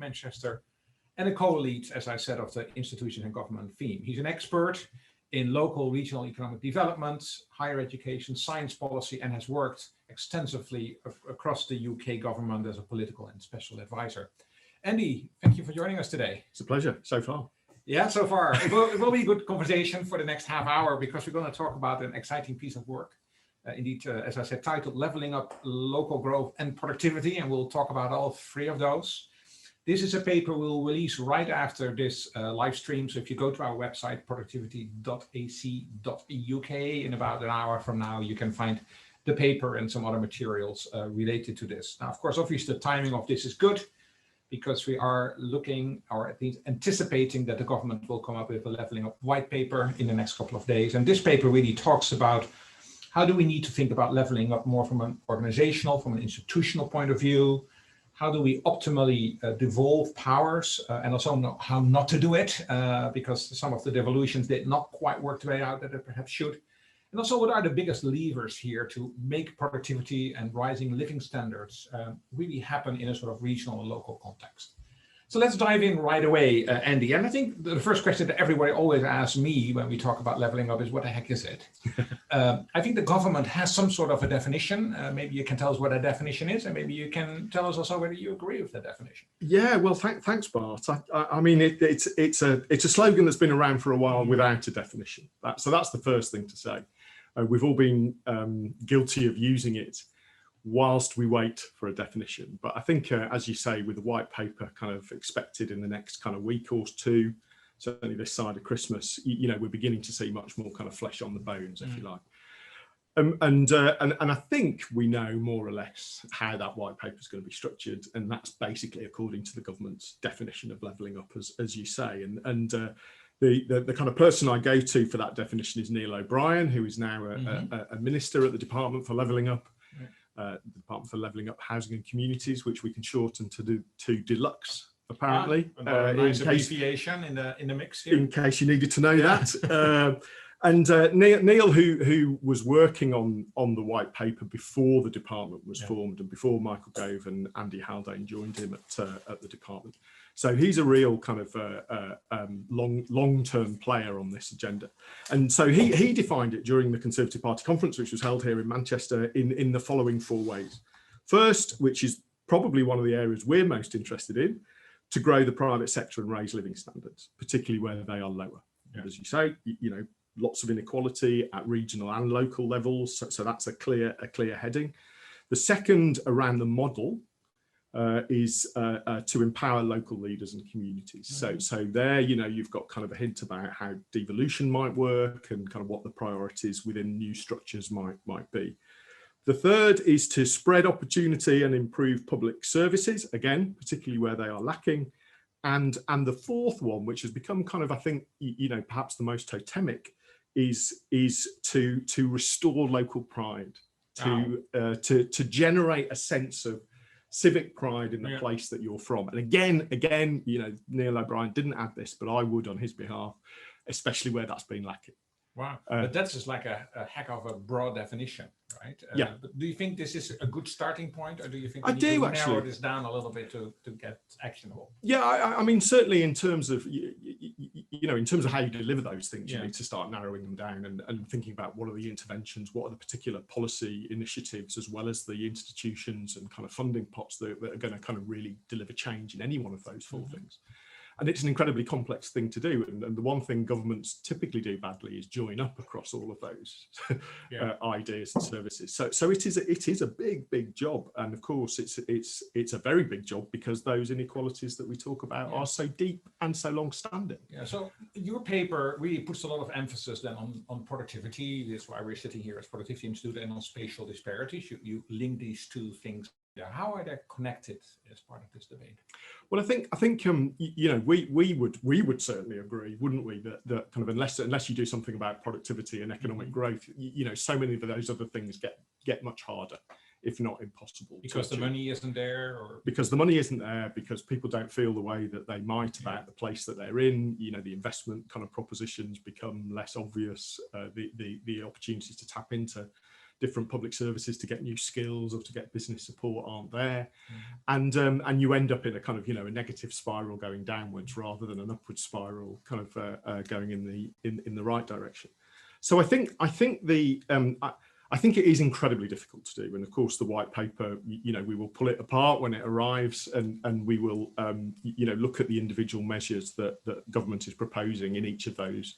Manchester, and a co-lead, as I said, of the Institutions and Government theme. He's an expert in local regional economic development, higher education, science policy, and has worked extensively across the UK government as a political and special advisor. Andy, thank you for joining us today. It's a pleasure so far. Yeah, so far. It will be a good conversation for the next half hour because we're going to talk about an exciting piece of work. Indeed, as I said, titled Leveling Up Local Growth and Productivity, and we'll talk about all three of those. This is a paper we'll release right after this live stream. So if you go to our website, productivity.ac.uk, in about an hour from now, you can find the paper and some other materials related to this. Now, of course, obviously the timing of this is good because we are looking, or at least anticipating, that the government will come up with a leveling up white paper in the next couple of days. And this paper really talks about how do we need to think about leveling up more from an organizational, from an institutional point of view. How do we optimally devolve powers and also know how not to do it because some of the devolutions did not quite work the way out that they perhaps should. And also, what are the biggest levers here to make productivity and rising living standards really happen in a sort of regional and local context? So let's dive in right away, Andy. And I think the first question that everybody always asks me when we talk about leveling up is, what the heck is it? I think the government has some sort of a definition. Maybe you can tell us what a definition is, and maybe you can tell us also whether you agree with the definition. Yeah, well, thanks, Bart. I mean, it's a slogan that's been around for a while without a definition. So that's the first thing to say. We've all been guilty of using it whilst we wait for a definition. But I think, as you say, with the white paper kind of expected in the next kind of week or two, certainly this side of Christmas, you know, we're beginning to see much more kind of flesh on the bones, if you like. And I think we know more or less how that white paper is going to be structured, and that's basically according to the government's definition of levelling up, as you say. And the kind of person I go to for that definition is Neil O'Brien, who is now a minister at the Department for Levelling Up. The Department for Levelling Up Housing and Communities, which we can shorten to Deluxe, apparently. Nice abbreviation in the mix here. In case you needed to know that. And Neil, who was working on the white paper before the department was formed and before Michael Gove and Andy Haldane joined him at the department. So he's a real kind of long-term player on this agenda. And so he defined it during the Conservative Party conference, which was held here in Manchester, in the following 4 ways. First, which is probably one of the areas we're most interested in, to grow the private sector and raise living standards, particularly where they are lower. As you say, you know, lots of inequality at regional and local levels. So that's a clear heading. The second, around the model, is to empower local leaders and communities. So there, you know, you've got kind of a hint about how devolution might work and kind of what the priorities within new structures might be. The third is to spread opportunity and improve public services, again, particularly where they are lacking. And the fourth one, which has become kind of, I think, you know, perhaps the most totemic, is to restore local pride, to generate a sense of civic pride in the place that you're from. And again, you know, Neil O'Brien didn't add this, but I would on his behalf, especially where that's been lacking. Wow, but that's just like a heck of a broad definition, right? But do you think this is a good starting point, or do you think we need to narrow this down a little bit to get actionable? Yeah, I mean, certainly in terms of, you know, in terms of how you deliver those things, you need to start narrowing them down and thinking about what are the interventions, what are the particular policy initiatives, as well as the institutions and kind of funding pots that are going to kind of really deliver change in any one of those 4 things. And it's an incredibly complex thing to do. And the one thing governments typically do badly is join up across all of those ideas and services. So it is a big job. And of course, it's a very big job because those inequalities that we talk about are so deep and so long standing. Yeah. So your paper really puts a lot of emphasis then on productivity. That's why we're sitting here as Productivity Institute, and on spatial disparities. You link these 2 things. How are they connected as part of this debate? Well, I think you know, we would certainly agree, wouldn't we, that kind of unless you do something about productivity and economic growth, you know, so many of those other things get much harder, if not impossible. Because the money isn't there, or because the money isn't there, because people don't feel the way that they might about the place that they're in. You know, the investment kind of propositions become less obvious. The opportunities to tap into different public services to get new skills or to get business support aren't there. And you end up in a kind of, a negative spiral going downwards rather than an upward spiral kind of going in the right direction. So I think it is incredibly difficult to do. And of course, the white paper, we will pull it apart when it arrives, and we will, look at the individual measures that government is proposing in each of those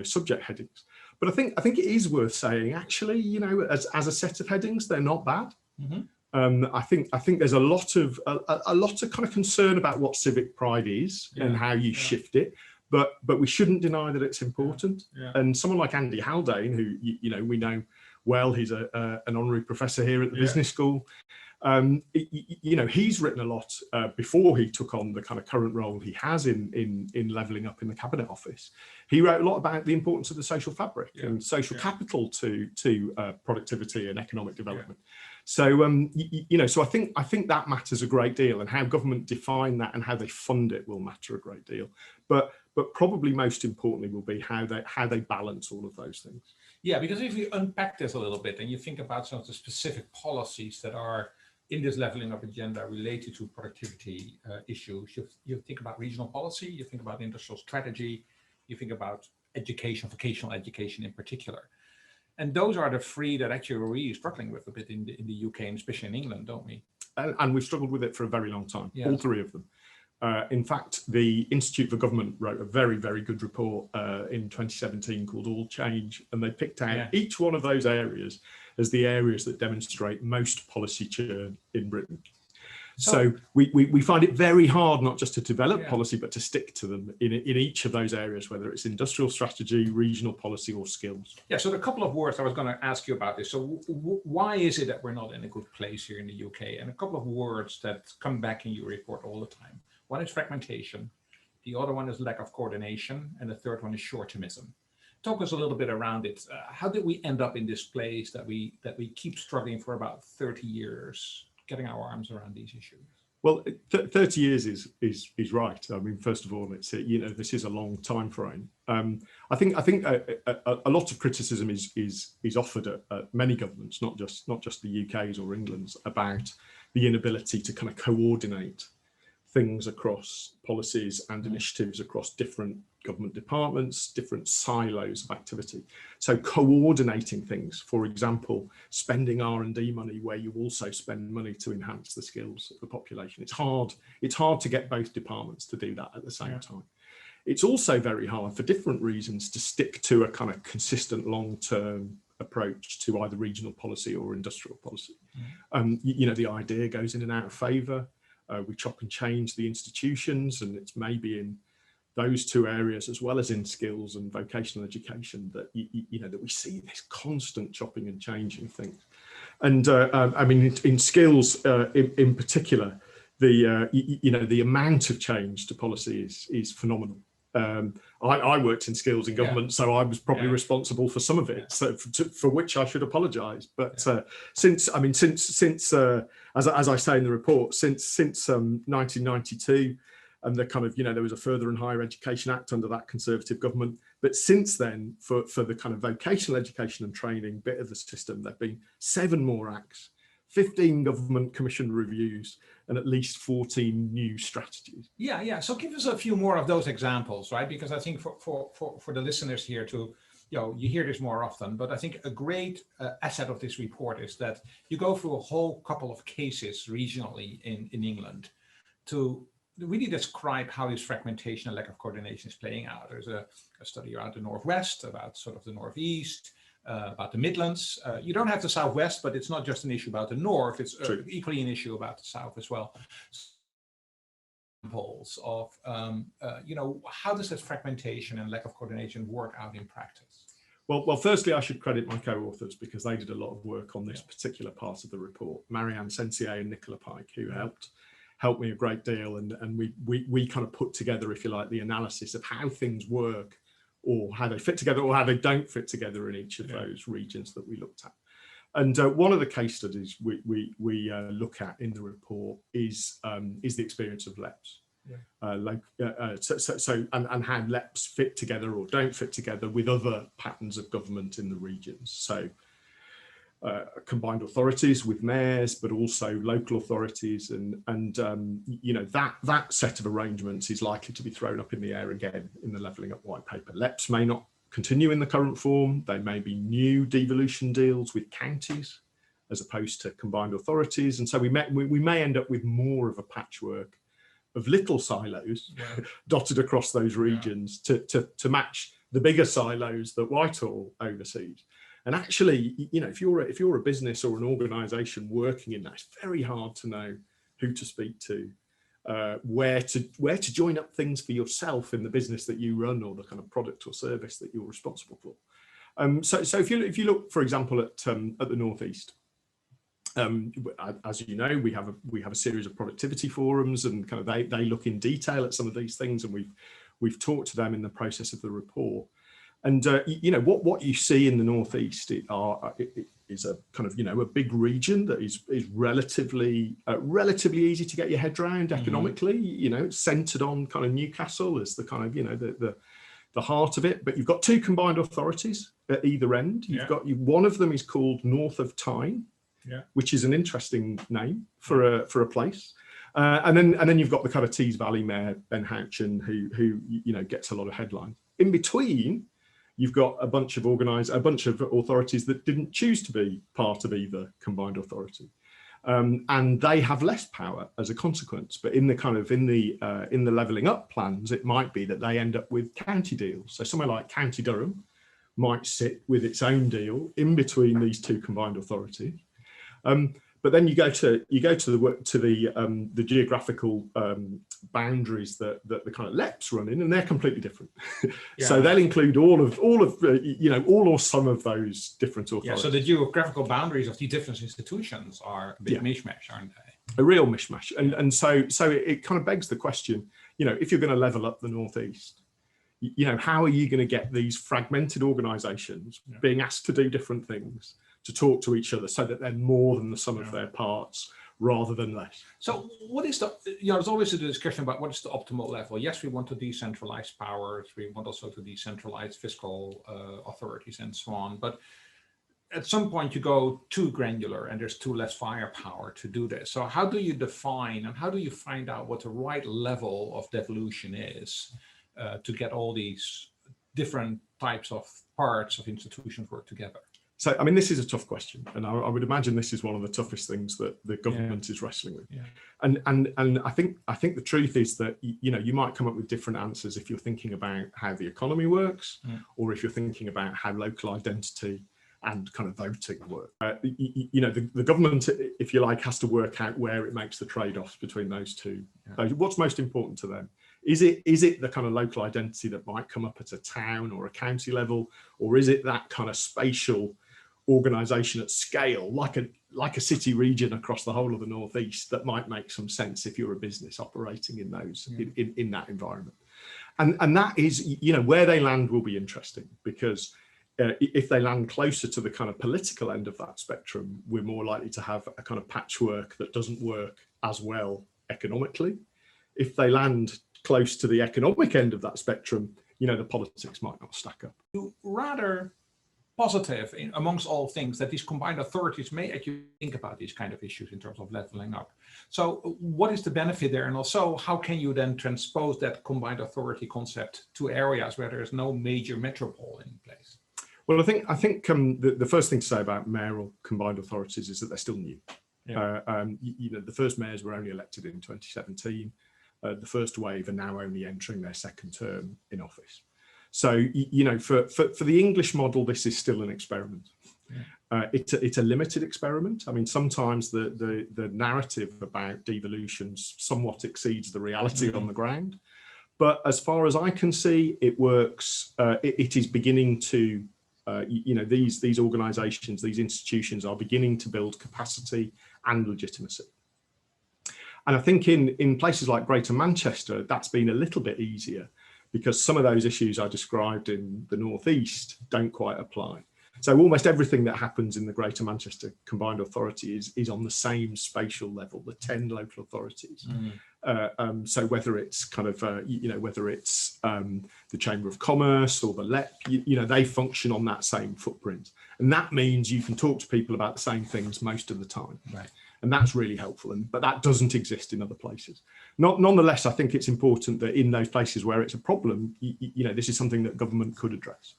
subject headings. But I think it is worth saying, actually, as a set of headings, they're not bad. I think there's a lot of kind of concern about what civic pride is and how you shift it. But we shouldn't deny that it's important. And someone like Andy Haldane, who we know well, he's an honorary professor here at the business school. He's written a lot before he took on the kind of current role he has in levelling up in the Cabinet Office. He wrote a lot about the importance of the social fabric and social capital to productivity and economic development. So so I think that matters a great deal, and how government define that and how they fund it will matter a great deal. But probably most importantly will be how they balance all of those things. Yeah, because if you unpack this a little bit and you think about some of the specific policies that are in this leveling up agenda related to productivity issues, you think about regional policy, you think about industrial strategy, you think about education, vocational education in particular. And those are the three that actually we're really struggling with a bit in the UK, and especially in England, don't we? And we've struggled with it for a very long time, all three of them. In fact, the Institute for Government wrote a very, very good report in 2017 called All Change, and they picked out each one of those areas as the areas that demonstrate most policy churn in Britain. So we find it very hard not just to develop policy, but to stick to them in each of those areas, whether it's industrial strategy, regional policy, or skills. Yeah, so there are a couple of words I was going to ask you about this. So why is it that we're not in a good place here in the UK? And a couple of words that come back in your report all the time. One is fragmentation, the other one is lack of coordination, and the third one is short-termism. Talk us a little bit around it. How did we end up in this place that we keep struggling for about 30 years, getting our arms around these issues? Well, 30 years is right. I mean, first of all, it's this is a long time frame. I think a lot of criticism is offered at many governments, not just the UK's or England's, about the inability to kind of coordinate things across policies and initiatives across different government departments, different silos of activity. So coordinating things, for example, spending R&D money where you also spend money to enhance the skills of the population. It's hard to get both departments to do that at the same time. It's also very hard for different reasons to stick to a kind of consistent long-term approach to either regional policy or industrial policy. The idea goes in and out of favour. We chop and change the institutions, and it's maybe in those two areas, as well as in skills and vocational education, that that we see this constant chopping and changing things. And I mean, in skills in particular, the amount of change to policy is phenomenal. I worked in skills in government, so I was probably responsible for some of it, so for which I should apologise. But since as I say in the report, since 1992, and the kind of there was a Further and Higher Education Act under that Conservative government. But since then, for the kind of vocational education and training bit of the system, there've been 7 more acts, 15 government commission reviews, and at least 14 new strategies. Yeah. So give us a few more of those examples, right? Because I think for the listeners here to, you hear this more often, but I think a great asset of this report is that you go through a whole couple of cases regionally in England to really describe how this fragmentation and lack of coordination is playing out. There's a study around the Northwest, about sort of the Northeast, about the Midlands. You don't have the Southwest, but it's not just an issue about the North, it's equally an issue about the South as well. Examples of, how does this fragmentation and lack of coordination work out in practice? Well, firstly, I should credit my co-authors because they did a lot of work on this particular part of the report. Marianne Sensier and Nicola Pike, who helped me a great deal, and we kind of put together, if you like, the analysis of how things work, or how they fit together, or how they don't fit together in each of those regions that we looked at. And one of the case studies we look at in the report is the experience of lapse. And how lapse fit together or don't fit together with other patterns of government in the regions. So combined authorities with mayors, but also local authorities, and you know, that set of arrangements is likely to be thrown up in the air again in the Levelling Up White Paper. LEPs may not continue in the current form. They may be new devolution deals with counties as opposed to combined authorities, and so we may end up with more of a patchwork of little silos dotted across those regions to match the bigger silos that Whitehall oversees. And actually, you know, if you're a business or an organisation working in that, it's very hard to know who to speak to, where to join up things for yourself in the business that you run or the kind of product or service that you're responsible for. So if you look, for example, at the Northeast, as you know, we have a series of productivity forums, and kind of they look in detail at some of these things, and we've talked to them in the process of the report. And you know, what you see in the Northeast is a kind of, you know, a big region that is relatively easy to get your head around economically. You know, it's centred on kind of Newcastle as the kind of, you know, the heart of it. But you've got two combined authorities at either end. You've got one of them is called North of Tyne, which is an interesting name for a place. And then you've got the kind of Tees Valley Mayor, Ben Houchin, who you know, gets a lot of headlines. In between, you've got a bunch of authorities that didn't choose to be part of either combined authority, and they have less power as a consequence. But in the levelling up plans, it might be that they end up with county deals. So somewhere like County Durham might sit with its own deal in between these two combined authorities. But then you go to the geographical boundaries that the kind of LEPs run in, and they're completely different. So they'll include all of you know, all or some of those different authorities. Yeah. So the geographical boundaries of the different institutions are a big mishmash, aren't they? A real mishmash, and so it kind of begs the question, you know, if you're going to level up the Northeast, you know, how are you going to get these fragmented organisations being asked to do different things, to talk to each other, so that they're more than the sum of their parts rather than less? So what is the, you know, there's always a discussion about what is the optimal level. Yes, we want to decentralize powers. We want also to decentralize fiscal authorities and so on. But at some point you go too granular and there's too less firepower to do this. So how do you define and how do you find out what the right level of devolution is to get all these different types of parts of institutions work together? So, I mean, this is a tough question, and I would imagine this is one of the toughest things that the government is wrestling with. And I think the truth is that, you know, you might come up with different answers if you're thinking about how the economy works, or if you're thinking about how local identity and kind of voting work. You know, the government, if you like, has to work out where it makes the trade-offs between those two. What's most important to them? Is it the kind of local identity that might come up at a town or a county level, or is it that kind of spatial organisation at scale, like a city region across the whole of the Northeast, that might make some sense if you're a business operating in those in that environment? And that is, you know, where they land will be interesting, because if they land closer to the kind of political end of that spectrum, we're more likely to have a kind of patchwork that doesn't work as well economically. If they land close to the economic end of that spectrum, you know, the politics might not stack up. Rather positive amongst all things that these combined authorities may actually think about these kind of issues in terms of leveling up. So what is the benefit there? And also, how can you then transpose that combined authority concept to areas where there is no major metropole in place? Well, I think the first thing to say about mayoral combined authorities is that they're still new. You know, the first mayors were only elected in 2017. The first wave are now only entering their second term in office. So, you know, for the English model, this is still an experiment. It's a limited experiment. I mean, sometimes the narrative about devolutions somewhat exceeds the reality on the ground. But as far as I can see, it works. It is beginning to, you know, these organisations, these institutions are beginning to build capacity and legitimacy. And I think in places like Greater Manchester, that's been a little bit easier, because some of those issues I described in the Northeast don't quite apply. So almost everything that happens in the Greater Manchester Combined Authority is on the same spatial level, the 10 local authorities. So whether it's kind of, whether it's the Chamber of Commerce or the LEP, they function on that same footprint. And that means you can talk to people about the same things most of the time. Right. And that's really helpful. But that doesn't exist in other places. Nonetheless, I think it's important that in those places where it's a problem, this is something that government could address.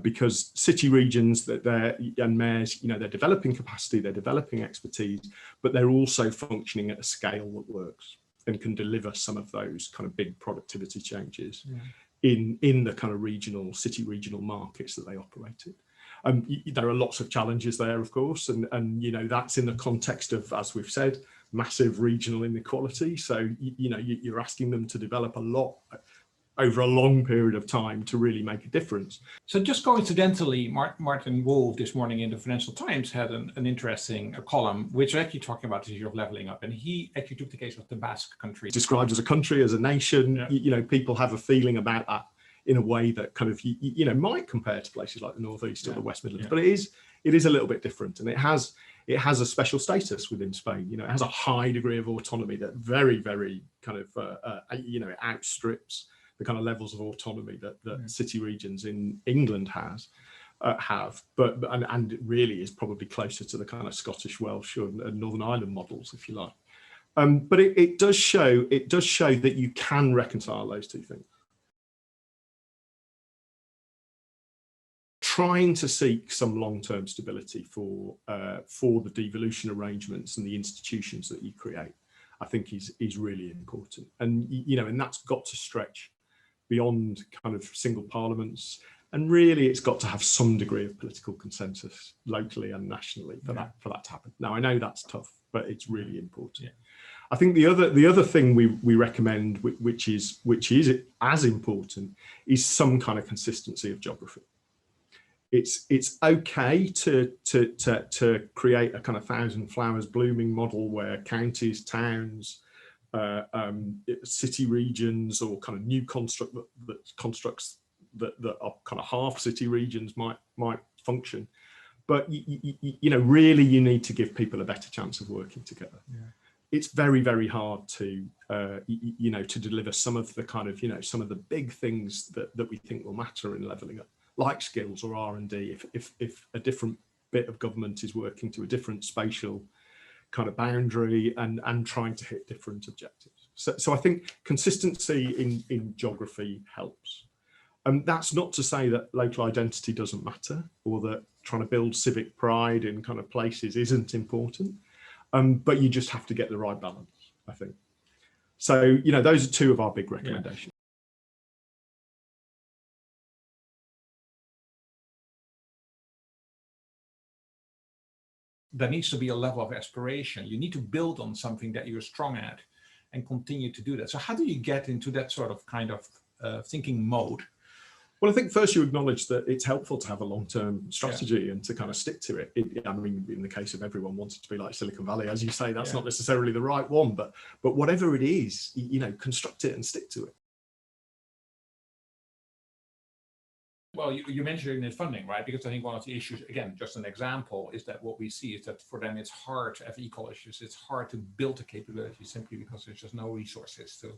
Because city regions and mayors, they're developing capacity, they're developing expertise, but they're also functioning at a scale that works and can deliver some of those kind of big productivity changes in the kind of city regional markets that they operate in. There are lots of challenges there, of course, and that's in the context of, as we've said, massive regional inequality. So you're asking them to develop a lot over a long period of time to really make a difference. So just coincidentally, Martin Wolf this morning in the Financial Times had an interesting column, which actually talking about the issue of leveling up. And he actually took the case of the Basque country. Described as a country, as a nation, people have a feeling about that in a way that kind of, might compare to places like the Northeast or the West Midlands, but it is a little bit different. And it has a special status within Spain. It has a high degree of autonomy that very, very kind of, it outstrips the kind of levels of autonomy that city regions in England have, and it really is probably closer to the kind of Scottish, Welsh, and Northern Ireland models, if you like. But it does show that you can reconcile those two things. Trying to seek some long-term stability for the devolution arrangements and the institutions that you create, I think is really important, and and that's got to stretch beyond kind of single parliaments, and really it's got to have some degree of political consensus locally and nationally for that to happen. Now I know that's tough, but it's really important. I think the other thing we recommend, which is as important, is some kind of consistency of geography. It's okay to create a kind of 1,000 flowers blooming model where counties, towns, city regions, or kind of new constructs that are kind of half city regions might function, but really you need to give people a better chance of working together. It's very, very hard to to deliver some of the kind of some of the big things that we think will matter in levelling up, like skills or R&D, if a different bit of government is working to a different spatial kind of boundary and trying to hit different objectives. So I think consistency in geography helps. That's not to say that local identity doesn't matter, or that trying to build civic pride in kind of places isn't important, but you just have to get the right balance, I think. So, those are two of our big recommendations. There needs to be a level of aspiration. You need to build on something that you're strong at and continue to do that. So how do you get into that sort of kind of thinking mode? Well, I think first you acknowledge that it's helpful to have a long-term strategy and to kind of stick to it. I mean, in the case of everyone wanting to be like Silicon Valley, as you say, that's not necessarily the right one, but whatever it is, construct it and stick to it. Well, you mentioned in funding, right? Because I think one of the issues, again, just an example, is that what we see is that for them it's hard, FE colleges, it's hard to build a capability simply because there's just no resources to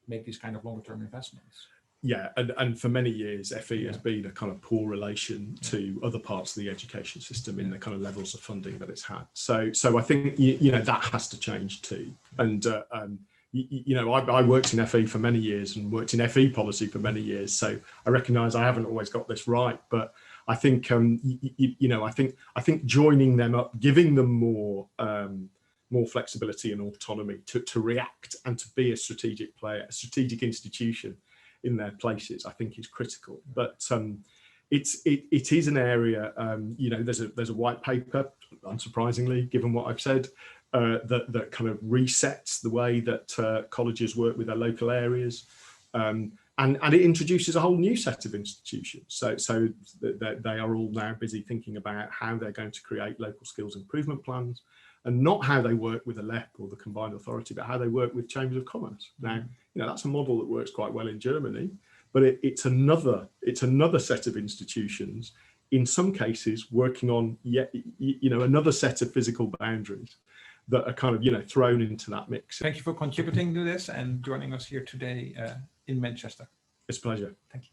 make these kind of longer term investments. Yeah, and for many years, FE has been a kind of poor relation to other parts of the education system in the kind of levels of funding that it's had. So I think that has to change too. And I worked in FE for many years and worked in FE policy for many years. So I recognise I haven't always got this right, but I think I think joining them up, giving them more flexibility and autonomy to react and to be a strategic player, a strategic institution in their places, I think is critical. But it is an area, there's a white paper, unsurprisingly, given what I've said, that kind of resets the way that colleges work with their local areas, and it introduces a whole new set of institutions. So they are all now busy thinking about how they're going to create local skills improvement plans, and not how they work with the LEP or the combined authority, but how they work with chambers of commerce. Now, that's a model that works quite well in Germany, but it's another set of institutions in some cases working on yet, you know, another set of physical boundaries that are kind of, you know, thrown into that mix. Thank you for contributing to this and joining us here today in Manchester. It's a pleasure. Thank you.